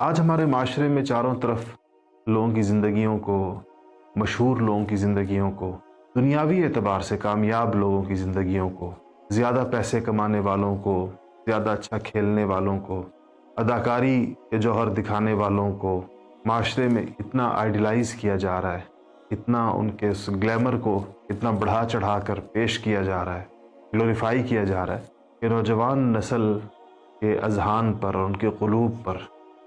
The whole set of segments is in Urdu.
آج ہمارے معاشرے میں چاروں طرف لوگوں کی زندگیوں کو، مشہور لوگوں کی زندگیوں کو، دنیاوی اعتبار سے کامیاب لوگوں کی زندگیوں کو، زیادہ پیسے کمانے والوں کو، زیادہ اچھا کھیلنے والوں کو، اداکاری کے جوہر دکھانے والوں کو معاشرے میں اتنا آئیڈیلائز کیا جا رہا ہے، اتنا ان کے اس گلیمر کو اتنا بڑھا چڑھا کر پیش کیا جا رہا ہے، گلوریفائی کیا جا رہا ہے کہ نوجوان نسل کے اذہان پر اور ان کے قلوب پر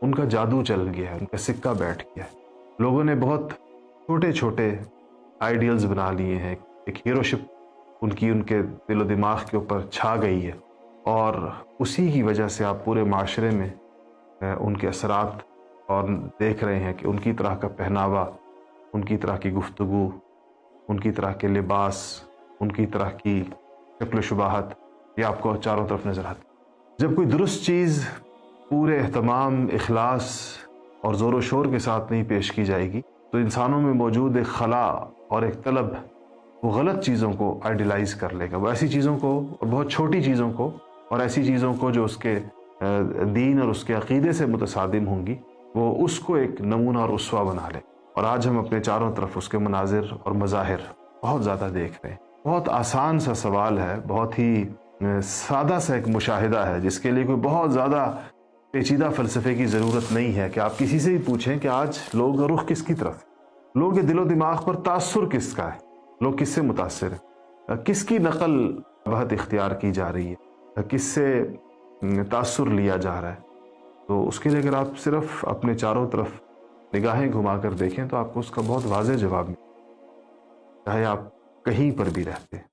ان کا جادو چل گیا ہے، ان کا سکہ بیٹھ گیا ہے۔ لوگوں نے بہت چھوٹے چھوٹے آئیڈیلز بنا لیے ہیں، ایک ہیروشپ ان کے دل و دماغ کے اوپر چھا گئی ہے، اور اسی کی وجہ سے آپ پورے معاشرے میں ان کے اثرات اور دیکھ رہے ہیں کہ ان کی طرح کا پہناوا، ان کی طرح کی گفتگو، ان کی طرح کے لباس، ان کی طرح کی شکل و شباہت یہ آپ کو چاروں طرف نظر آتی ہے۔ جب کوئی درست چیز پورے اہتمام، اخلاص اور زور و شور کے ساتھ نہیں پیش کی جائے گی تو انسانوں میں موجود ایک خلا اور ایک طلب وہ غلط چیزوں کو آئیڈیلائز کر لے گا، وہ ایسی چیزوں کو اور بہت چھوٹی چیزوں کو اور ایسی چیزوں کو جو اس کے دین اور اس کے عقیدے سے متصادم ہوں گی وہ اس کو ایک نمونہ اور اسوہ بنا لے۔ اور آج ہم اپنے چاروں طرف اس کے مناظر اور مظاہر بہت زیادہ دیکھ رہے ہیں۔ بہت آسان سا سوال ہے، بہت ہی سادہ سا ایک مشاہدہ ہے جس کے لیے کوئی بہت زیادہ پیچیدہ فلسفے کی ضرورت نہیں ہے کہ آپ کسی سے بھی پوچھیں کہ آج لوگ کا رخ کس کی طرف ہے، لوگ کے دل و دماغ پر تاثر کس کا ہے، لوگ کس سے متاثر ہیں، کس کی نقل بہت اختیار کی جا رہی ہے، کس سے تاثر لیا جا رہا ہے۔ تو اس کے لیے اگر آپ صرف اپنے چاروں طرف نگاہیں گھما کر دیکھیں تو آپ کو اس کا بہت واضح جواب ملے، چاہے آپ کہیں پر بھی رہتے ہیں۔